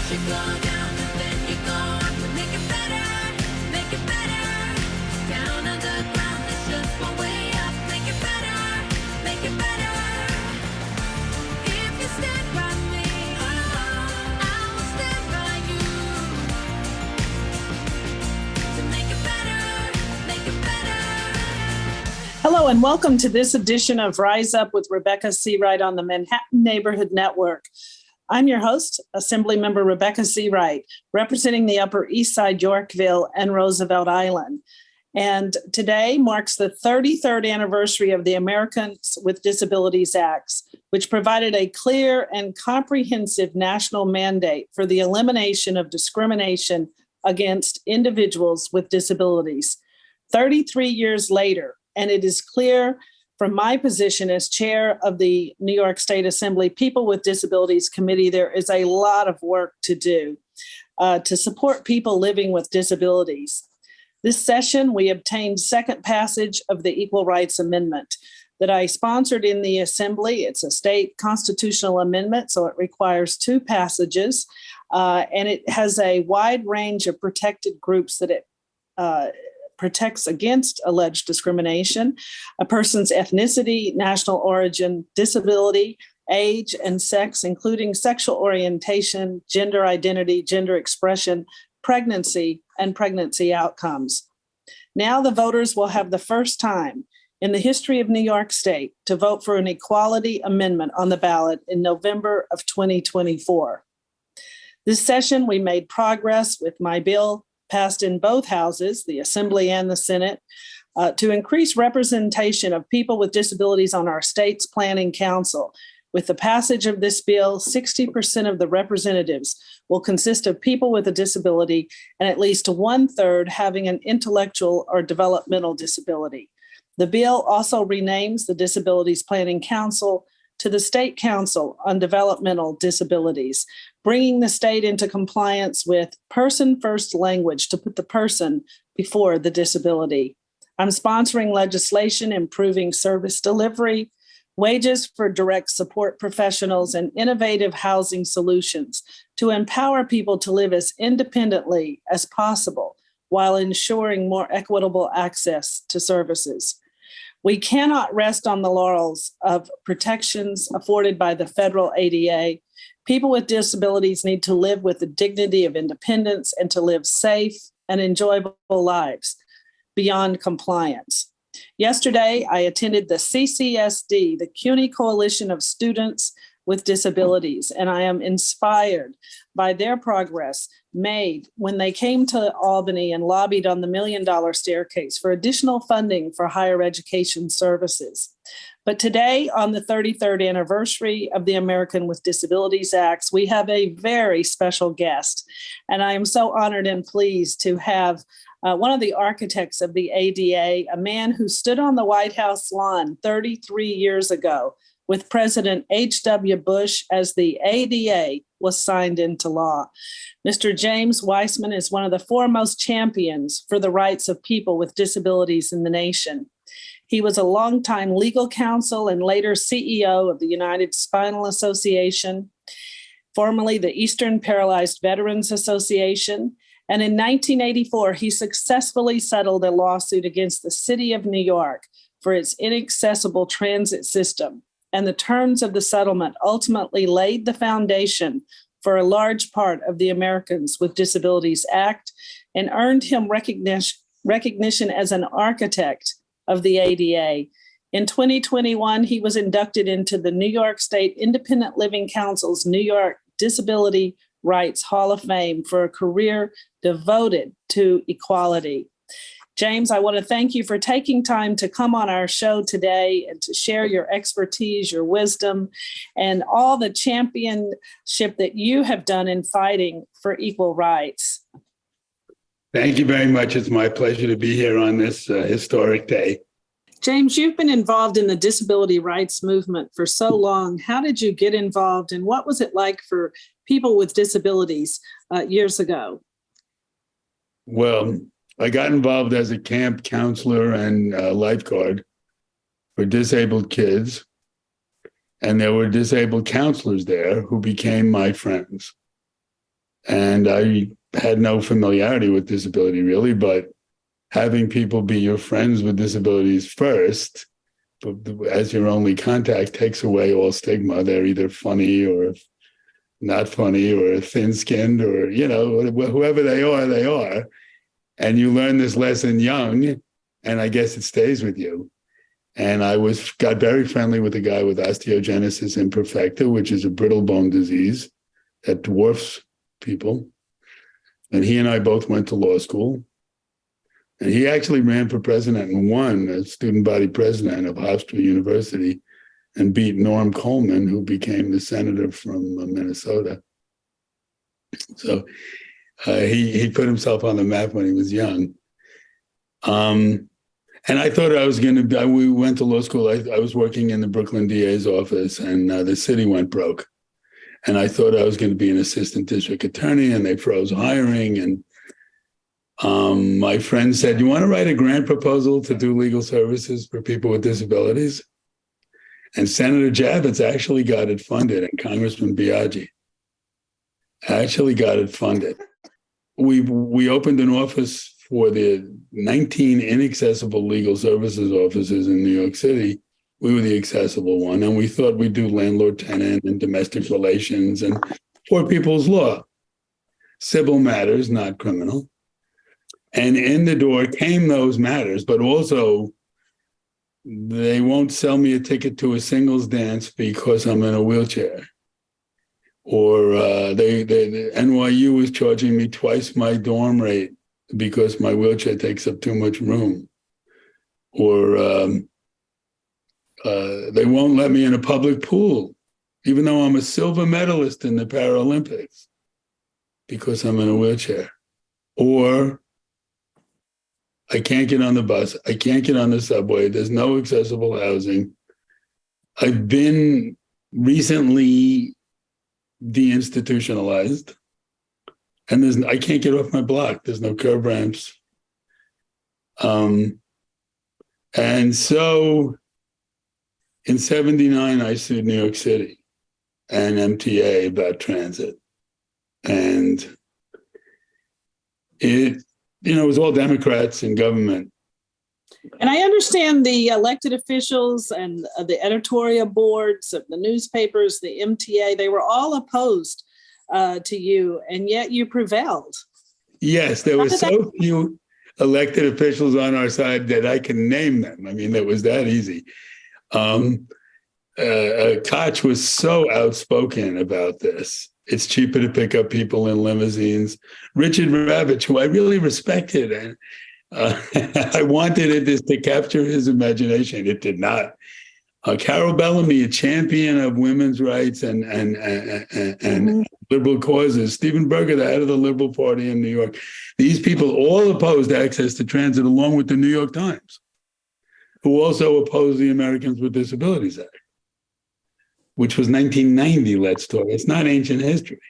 You go down and then you go up. Make it better, make it better. Down on the ground, it's just one way up. Make it better, make it better. If you stand by me, I will stand by you. To make it better, make it better. Hello and welcome to this edition of Rise Up with Rebecca Seawright on the Manhattan Neighborhood Network. I'm your host, Assemblymember Rebecca Seawright, representing the Upper East Side, Yorkville, and Roosevelt Island. And today marks the 33rd anniversary of the Americans with Disabilities Act, which provided a clear and comprehensive national mandate for the elimination of discrimination against individuals with disabilities. 33 years later, and it is clear from my position as chair of the New York State Assembly People with Disabilities Committee, there is a lot of work to do to support people living with disabilities. This session, we obtained second passage of the Equal Rights Amendment that I sponsored in the Assembly. It's a state constitutional amendment, so it requires two passages, and it has a wide range of protected groups that it protects against alleged discrimination: a person's ethnicity, national origin, disability, age, and sex, including sexual orientation, gender identity, gender expression, pregnancy, and pregnancy outcomes. Now the voters will have the first time in the history of New York State to vote for an equality amendment on the ballot in November of 2024. This session, we made progress with my bill passed in both houses, the Assembly and the Senate, to increase representation of people with disabilities on our state's planning council. With the passage of this bill, 60% of the representatives will consist of people with a disability, and at least 1/3 having an intellectual or developmental disability. The bill also renames the Disabilities Planning Council to the State Council on Developmental Disabilities, bringing the state into compliance with person-first language to put the person before the disability. I'm sponsoring legislation improving service delivery, wages for direct support professionals, and innovative housing solutions to empower people to live as independently as possible while ensuring more equitable access to services. We cannot rest on the laurels of protections afforded by the federal ADA. People with disabilities need to live with the dignity of independence and to live safe and enjoyable lives beyond compliance. Yesterday, I attended the CCSD, the CUNY Coalition of Students with Disabilities, and I am inspired by their progress made when they came to Albany and lobbied on the $1 million staircase for additional funding for higher education services. But today, on the 33rd anniversary of the American with Disabilities Act, we have a very special guest, and I am so honored and pleased to have one of the architects of the ADA, a man who stood on the White House lawn 33 years ago with President H.W. Bush as the ADA was signed into law. Mr. James Weisman is one of the foremost champions for the rights of people with disabilities in the nation. He was a longtime legal counsel and later CEO of the United Spinal Association, formerly the Eastern Paralyzed Veterans Association. And in 1984, he successfully settled a lawsuit against the city of New York for its inaccessible transit system. And the terms of the settlement ultimately laid the foundation for a large part of the Americans with Disabilities Act and earned him recognition as an architect of the ADA. In 2021, he was inducted into the New York State Independent Living Council's New York Disability Rights Hall of Fame for a career devoted to equality. James, I want to thank you for taking time to come on our show today and to share your expertise, your wisdom, and all the championship that you have done in fighting for equal rights. Thank you very much. It's my pleasure to be here on this historic day. James, you've been involved in the disability rights movement for so long. How did you get involved, and what was it like for people with disabilities years ago? Well, I got involved as a camp counselor and lifeguard for disabled kids. And there were disabled counselors there who became my friends. And I had no familiarity with disability really, but having people be your friends with disabilities first, as your only contact, takes away all stigma. They're either funny or not funny or thin-skinned or, whoever they are. And you learn this lesson young, and I guess it stays with you. And I got very friendly with a guy with osteogenesis imperfecta, which is a brittle bone disease that dwarfs people. And he and I both went to law school. And he actually ran for president and won as student body president of Hofstra University and beat Norm Coleman, who became the senator from Minnesota. So he put himself on the map when he was young. And I thought I was going to, we went to law school. I was working in the Brooklyn DA's office, and the city went broke. And I thought I was going to be an assistant district attorney, and they froze hiring. And my friend said, "You want to write a grant proposal to do legal services for people with disabilities?" And Senator Javits actually got it funded, and Congressman Biaggi actually got it funded. We opened an office for the 19 inaccessible legal services offices in New York City. We were the accessible one, and we thought we'd do landlord-tenant and domestic relations and poor people's law, civil matters, not criminal. And in the door came those matters, but also they won't sell me a ticket to a singles dance because I'm in a wheelchair. Or the NYU was charging me twice my dorm rate because my wheelchair takes up too much room. Or they won't let me in a public pool, even though I'm a silver medalist in the Paralympics, because I'm in a wheelchair. Or I can't get on the bus. I can't get on the subway. There's no accessible housing. I've been recently deinstitutionalized, and I can't get off my block. There's no curb ramps. And so in 79, I sued New York City and MTA about transit. And it was all Democrats in government. And I understand the elected officials and the editorial boards of the newspapers, the MTA, they were all opposed to you, and yet you prevailed. Yes, there were so few elected officials on our side that I can name them. I mean, it was that easy. Koch was so outspoken about this. It's cheaper to pick up people in limousines. Richard Ravitch, who I really respected, and I wanted it to capture his imagination. It did not. Carol Bellamy, a champion of women's rights and liberal causes. Stephen Berger, the head of the Liberal Party in New York. These people all opposed access to transit, along with the New York Times, who also opposed the Americans with Disabilities Act, which was 1990, let's talk. It's not ancient history.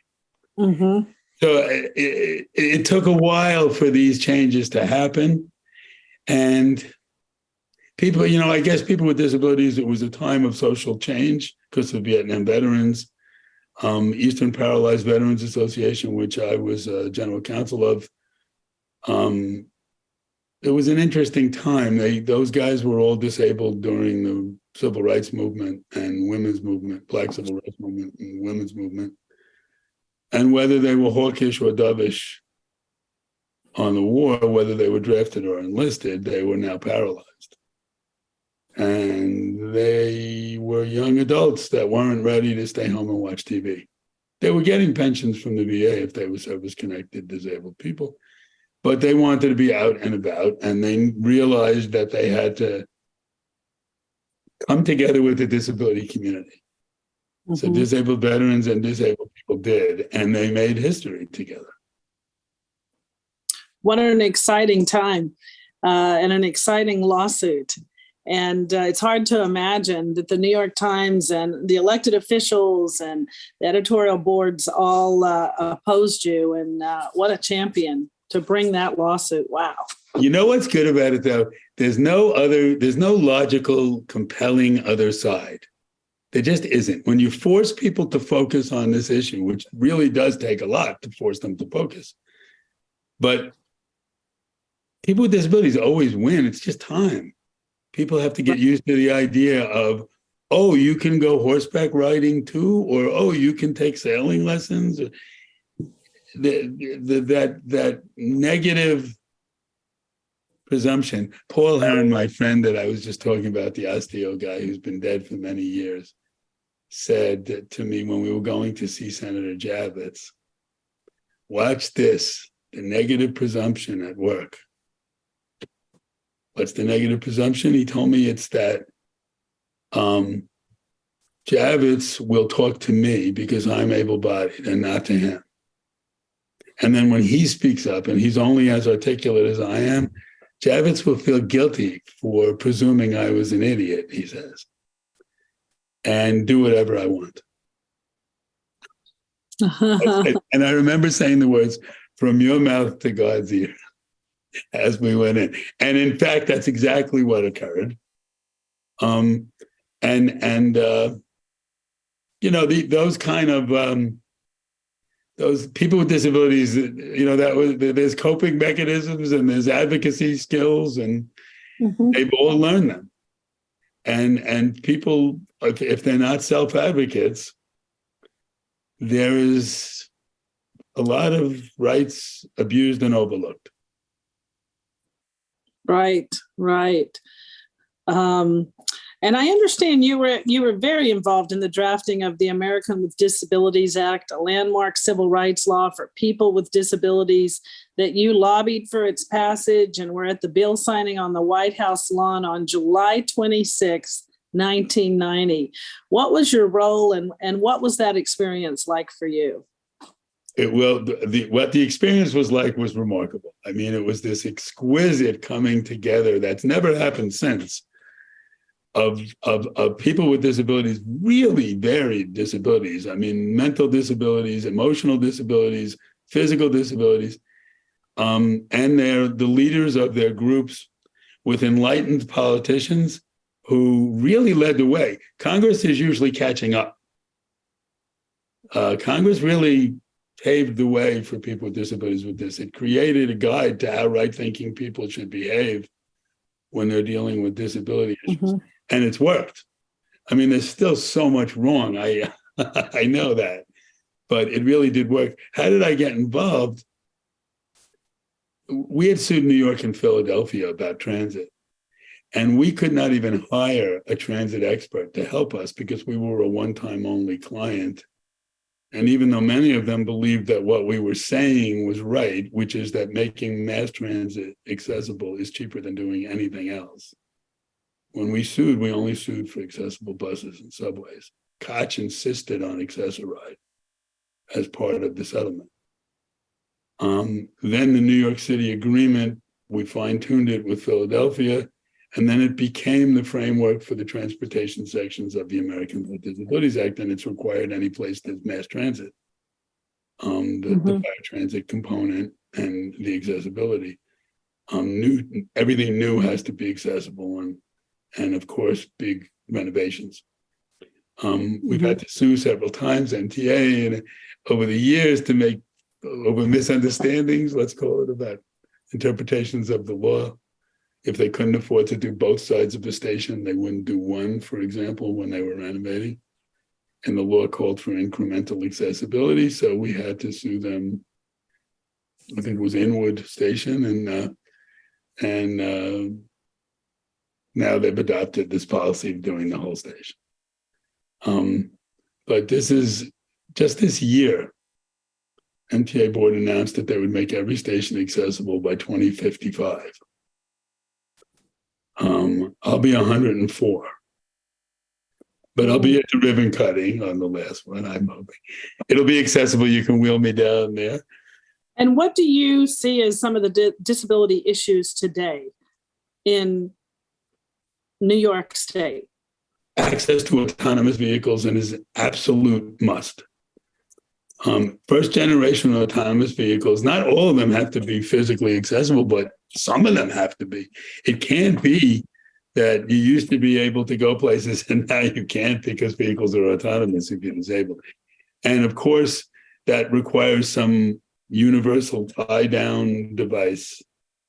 Mm-hmm. So it took a while for these changes to happen. And people, I guess people with disabilities, it was a time of social change because of Vietnam veterans, Eastern Paralyzed Veterans Association, which I was general counsel of. It was an interesting time. Those guys were all disabled during the civil rights movement and women's movement, Black civil rights movement and women's movement. And whether they were hawkish or dovish on the war, whether they were drafted or enlisted, they were now paralyzed. And they were young adults that weren't ready to stay home and watch TV. They were getting pensions from the VA if they were service-connected disabled people, but they wanted to be out and about, and they realized that they had to come together with the disability community. Mm-hmm. So disabled veterans and disabled people did, and they made history together. What an exciting time and an exciting lawsuit. And it's hard to imagine that the New York Times and the elected officials and the editorial boards all opposed you. And what a champion to bring that lawsuit. Wow. You know what's good about it, though? There's no logical, compelling other side. There just isn't. When you force people to focus on this issue, which really does take a lot to force them to focus, but people with disabilities always win. It's just time. People have to get used to the idea of, oh, you can go horseback riding too, or oh, you can take sailing lessons. That negative presumption. Paul Heron, my friend that I was just talking about, the osteo guy who's been dead for many years, said to me when we were going to see Senator Javits, watch this, the negative presumption at work. What's the negative presumption? He told me it's that Javits will talk to me because I'm able-bodied and not to him. And then when he speaks up and he's only as articulate as I am, Javits will feel guilty for presuming I was an idiot, he says, and do whatever I want. And I remember saying the words, from your mouth to God's ear, as we went in. And in fact, that's exactly what occurred. Those kind of, those people with disabilities, there's coping mechanisms and there's advocacy skills, and they've all learned them. And people, if they're not self-advocates, there is a lot of rights abused and overlooked. Right. And I understand you were very involved in the drafting of the American with Disabilities Act, a landmark civil rights law for people with disabilities, that you lobbied for its passage and were at the bill signing on the White House lawn on July 26, 1990. What was your role and what was that experience like for you? What the experience was like was remarkable. I mean, it was this exquisite coming together that's never happened since of people with disabilities, really varied disabilities. I mean, mental disabilities, emotional disabilities, physical disabilities, and they're the leaders of their groups with enlightened politicians who really led the way. Congress is usually catching up. Congress really paved the way for people with disabilities with this. It created a guide to how right-thinking people should behave when they're dealing with disability issues. And it's worked. I mean, there's still so much wrong. I know that, but it really did work. How did I get involved? We had sued New York and Philadelphia about transit, and we could not even hire a transit expert to help us because we were a one-time only client. And even though many of them believed that what we were saying was right, which is that making mass transit accessible is cheaper than doing anything else. When we sued, we only sued for accessible buses and subways. Koch insisted on Seawright as part of the settlement. Then the New York City agreement, we fine-tuned it with Philadelphia, and then it became the framework for the transportation sections of the American with Disabilities Act, and it's required any place there's mass transit. The paratransit component and the accessibility. Everything new has to be accessible, and of course, big renovations. We've had to sue several times, MTA, and over the years to make over misunderstandings, let's call it, about interpretations of the law. If they couldn't afford to do both sides of the station, they wouldn't do one, for example, when they were renovating. And the law called for incremental accessibility, so we had to sue them. I think it was Inwood Station, and now they've adopted this policy of doing the whole station. But this is just this year, MTA board announced that they would make every station accessible by 2055. I'll be 104, but I'll be at the ribbon cutting on the last one. I'm hoping it'll be accessible. You can wheel me down there. And what do you see as some of the disability issues today in New York State? Access to autonomous vehicles and is an absolute must. First generation autonomous vehicles, not all of them have to be physically accessible, but some of them have to be. It can't be that you used to be able to go places and now you can't because vehicles are autonomous if you're disabled. And of course, that requires some universal tie-down device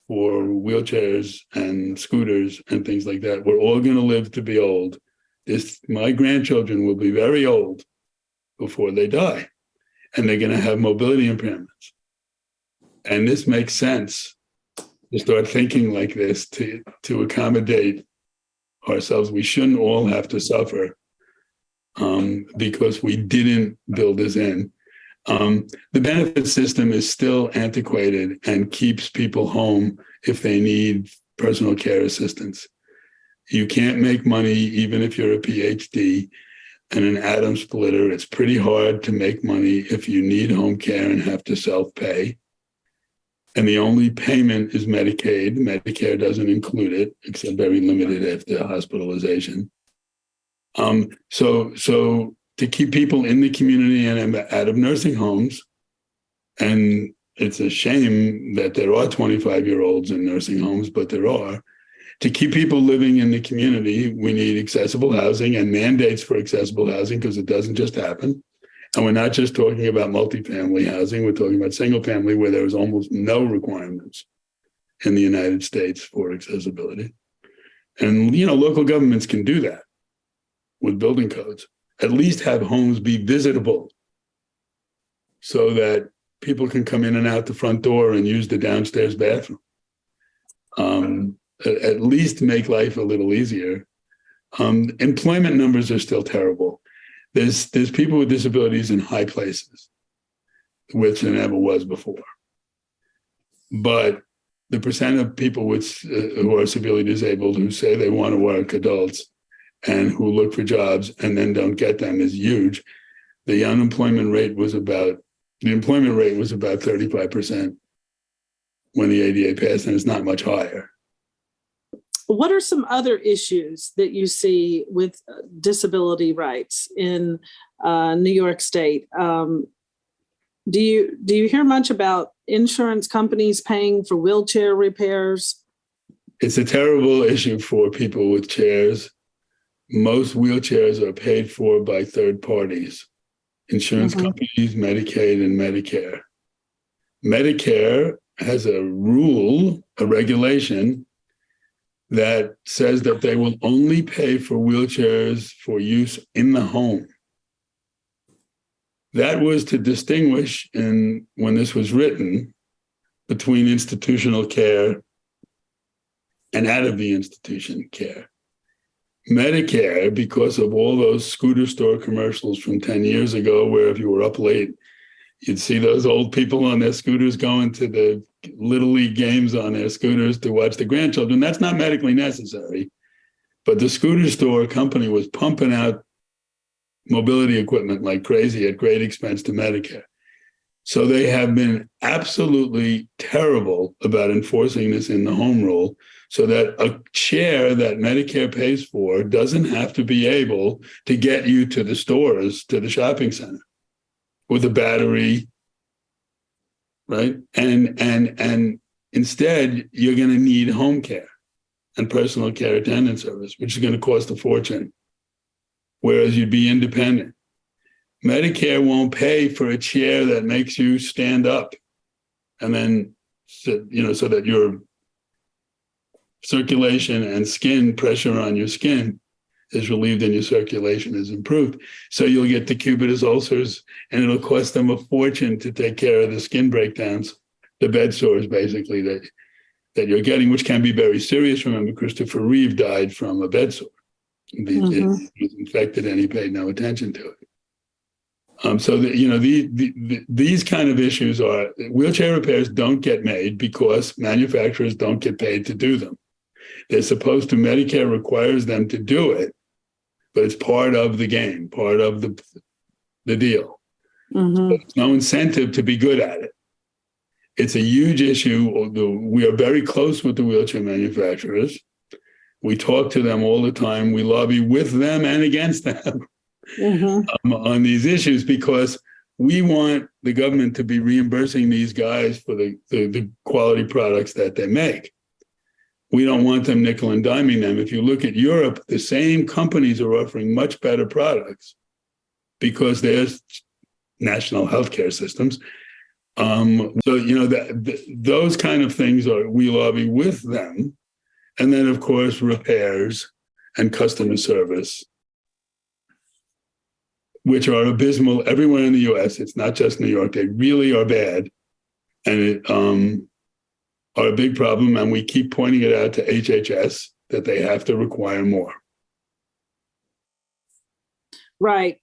for wheelchairs and scooters and things like that. We're all going to live to be old. My grandchildren will be very old before they die, and they're going to have mobility impairments. And this makes sense to start thinking like this to accommodate ourselves. We shouldn't all have to suffer because we didn't build this in. The benefit system is still antiquated and keeps people home if they need personal care assistance. You can't make money even if you're a PhD and an atom splitter. It's pretty hard to make money if you need home care and have to self-pay. And the only payment is Medicaid. Medicare doesn't include it, except very limited after hospitalization. So to keep people in the community and out of nursing homes, and it's a shame that there are 25-year-olds in nursing homes, but there are. To keep people living in the community, we need accessible housing and mandates for accessible housing because it doesn't just happen. And we're not just talking about multifamily housing, we're talking about single family where there is almost no requirements in the United States for accessibility. And, local governments can do that with building codes, at least have homes be visitable so that people can come in and out the front door and use the downstairs bathroom. At least make life a little easier. Employment numbers are still terrible. There's people with disabilities in high places, which there never was before. But the percent of people who are severely disabled who say they want to work, adults, and who look for jobs and then don't get them is huge. The employment rate was about 35% when the ADA passed, and it's not much higher. What are some other issues that you see with disability rights in New York State? Do you hear much about insurance companies paying for wheelchair repairs? It's a terrible issue for people with chairs. Most wheelchairs are paid for by third parties, insurance companies, Medicaid, and Medicare. Medicare has a regulation that says that they will only pay for wheelchairs for use in the home. That was to distinguish, when this was written, between institutional care and out of the institution care. Medicare, because of all those scooter store commercials from 10 years ago, where if you were up late, you'd see those old people on their scooters going to the Little League games on their scooters to watch the grandchildren. That's not medically necessary. But the scooter store company was pumping out mobility equipment like crazy at great expense to Medicare. So they have been absolutely terrible about enforcing this in the home rule so that a chair that Medicare pays for doesn't have to be able to get you to the stores, to the shopping center with a battery, right? And instead, you're going to need home care and personal care attendant service, which is going to cost a fortune, whereas you'd be independent. Medicare won't pay for a chair that makes you stand up and then, so that your circulation and skin pressure on your skin is relieved and your circulation is improved. So you'll get decubitus ulcers and it'll cost them a fortune to take care of the skin breakdowns, the bed sores basically that you're getting, which can be very serious. Remember, Christopher Reeve died from a bed sore. He was infected and he paid no attention to it. These kind of issues are wheelchair repairs don't get made because manufacturers don't get paid to do them. They're supposed to, Medicare requires them to do it, but it's part of the game, part of the deal. So there's no incentive to be good at it. It's a huge issue. We are very close with the wheelchair manufacturers. We talk to them all the time. We lobby with them and against them. On these issues because we want the government to be reimbursing these guys for the quality products that they make. we don't want them nickel and diming them. If you look at Europe, the same companies are offering much better products because there's national healthcare systems. Those kind of things we lobby with them. And then, of course, repairs and customer service, which are abysmal everywhere in the US. It's not just New York. They really are bad and are a big problem. And we keep pointing it out to HHS that they have to require more. Right.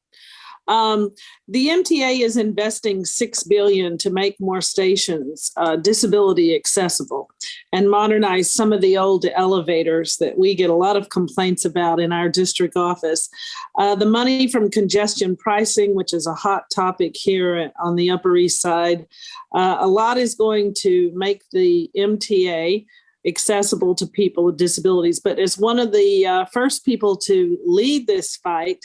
The MTA is investing $6 billion to make more stations disability accessible and modernize some of the old elevators that we get a lot of complaints about in our district office. The money from congestion pricing, which is a hot topic here on the Upper East Side, a lot is going to make the MTA accessible to people with disabilities. But as one of the first people to lead this fight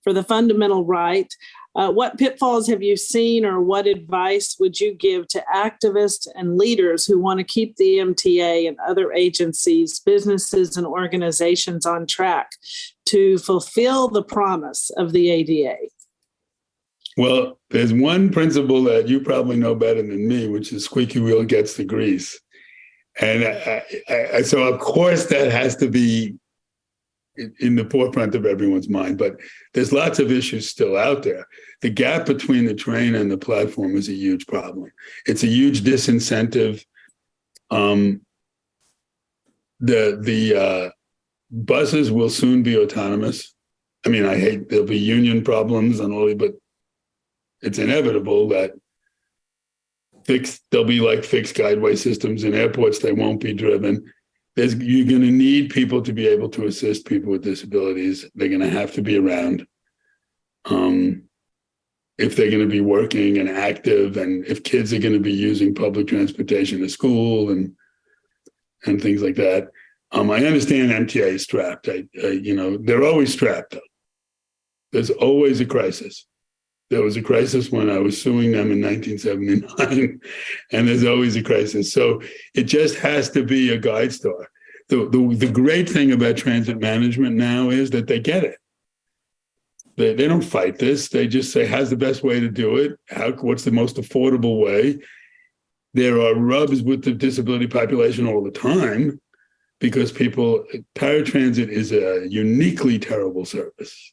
for the fundamental right, what pitfalls have you seen, or what advice would you give to activists and leaders who want to keep the MTA and other agencies, businesses, and organizations on track to fulfill the promise of the ADA? Well, there's one principle that you probably know better than me, which is squeaky wheel gets the grease. And so, of course, that has to be in the forefront of everyone's mind, but there's lots of issues still out there. The gap between the train and the platform is a huge problem. It's a huge disincentive. The buses will soon be autonomous. I mean, there'll be union problems and all, but it's inevitable that there'll be like fixed guideway systems in airports. They won't be driven. You're going to need people to be able to assist people with disabilities. They're going to have to be around if they're going to be working and active, and if kids are going to be using public transportation to school and things like that. I understand MTA is strapped. They're always strapped. There's always a crisis. There was a crisis when I was suing them in 1979, and there's always a crisis. So it just has to be a guide star. The great thing about transit management now is that they get it. They don't fight this. They just say, how's the best way to do it? What's the most affordable way? There are rubs with the disability population all the time because paratransit is a uniquely terrible service.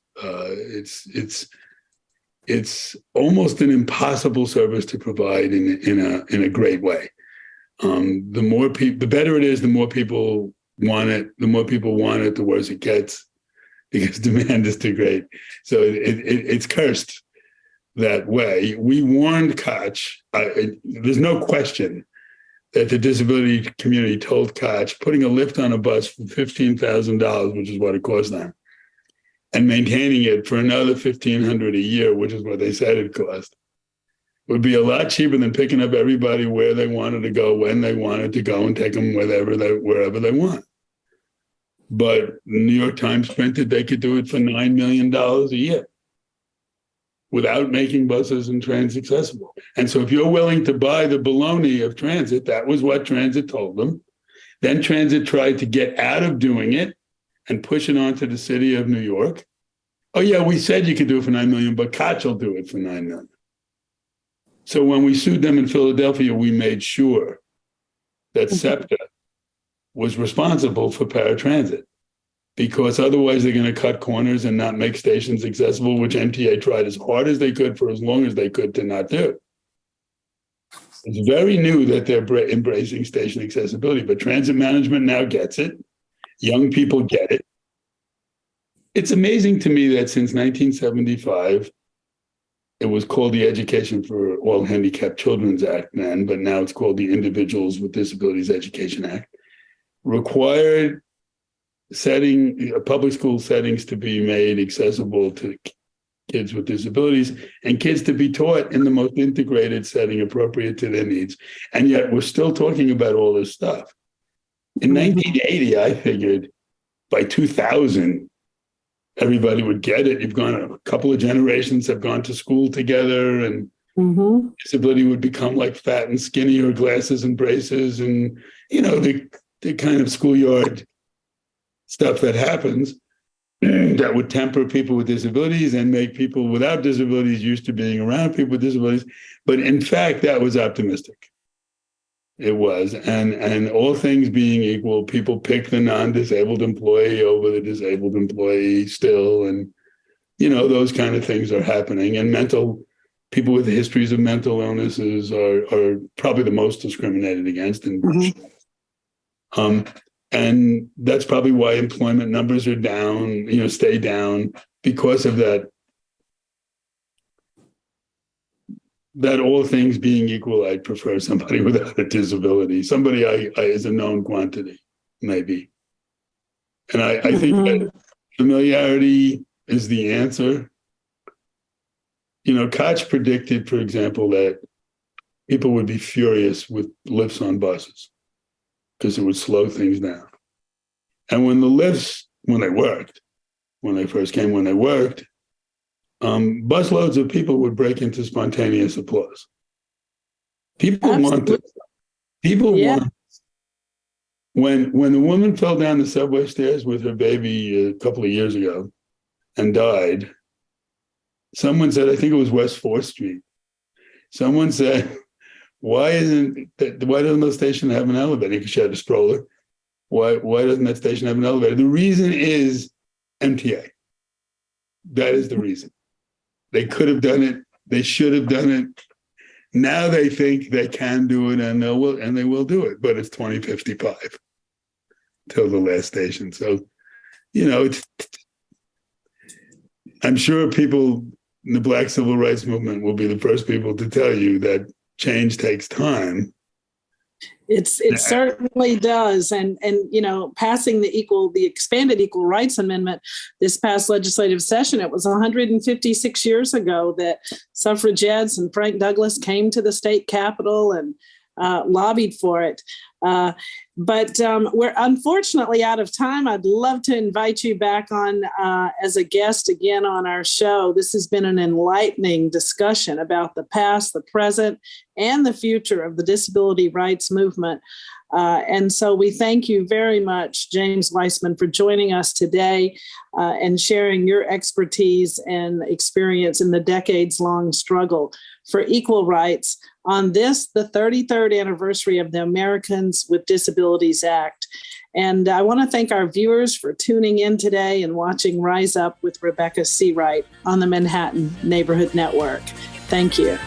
It's almost an impossible service to provide in a great way. The better it is, the more people want it. The more people want it, the worse it gets because demand is too great. So it's cursed that way. We warned Koch. There's no question that the disability community told Koch putting a lift on a bus for $15,000, which is what it cost them, and maintaining it for another $1,500 a year, which is what they said it cost, would be a lot cheaper than picking up everybody where they wanted to go, when they wanted to go, and take them wherever they want. But the New York Times printed they could do it for $9 million a year without making buses and trains accessible. And so if you're willing to buy the baloney of transit, that was what transit told them. Then transit tried to get out of doing it and push it onto the city of New York. Oh yeah, we said you could do it for $9 million, but Koch will do it for $9 million. So when we sued them in Philadelphia, we made sure that SEPTA was responsible for paratransit, because otherwise they're going to cut corners and not make stations accessible, which MTA tried as hard as they could for as long as they could to not do. It's very new that they're embracing station accessibility, but transit management now gets it. Young people get it. It's amazing to me that since 1975, it was called the Education for All Handicapped Children's Act then, but now it's called the Individuals with Disabilities Education Act, required public school settings to be made accessible to kids with disabilities and kids to be taught in the most integrated setting appropriate to their needs. And yet we're still talking about all this stuff. In 1980, I figured by 2000, everybody would get it. A couple of generations have gone to school together, and disability would become like fat and skinny, or glasses and braces. And, the kind of schoolyard stuff that happens that would temper people with disabilities and make people without disabilities used to being around people with disabilities. But in fact, that was optimistic. It was. And all things being equal, people pick the non-disabled employee over the disabled employee still. And, those kind of things are happening. And people with histories of mental illnesses are probably the most discriminated against. And that's probably why employment numbers are down, stay down because of that. That all things being equal, I'd prefer somebody without a disability. Somebody is a known quantity, maybe. And I think that familiarity is the answer. Koch predicted, for example, that people would be furious with lifts on buses because it would slow things down. And when the lifts, when they worked, busloads of people would break into spontaneous applause. People want it. Want. When the woman fell down the subway stairs with her baby a couple of years ago and died, someone said, I think it was West 4th Street. Someone said, why doesn't the station have an elevator? Because she had a stroller. Why doesn't that station have an elevator? The reason is MTA. That is the reason. They could have done it. They should have done it. Now they think they can do it, and they will do it. But it's 2055 till the last station. So, I'm sure people in the Black Civil Rights Movement will be the first people to tell you that change takes time. It certainly does. And passing the expanded Equal Rights Amendment this past legislative session, it was 156 years ago that suffragettes and Frank Douglass came to the state capitol and lobbied for it. But we're unfortunately out of time. I'd love to invite you back on as a guest again on our show. This has been an enlightening discussion about the past, the present, and the future of the disability rights movement. And so we thank you very much, James Weisman, for joining us today and sharing your expertise and experience in the decades-long struggle for equal rights on this, the 33rd anniversary of the Americans with Disabilities Act. And I want to thank our viewers for tuning in today and watching Rise Up with Rebecca Seawright on the Manhattan Neighborhood Network. Thank you.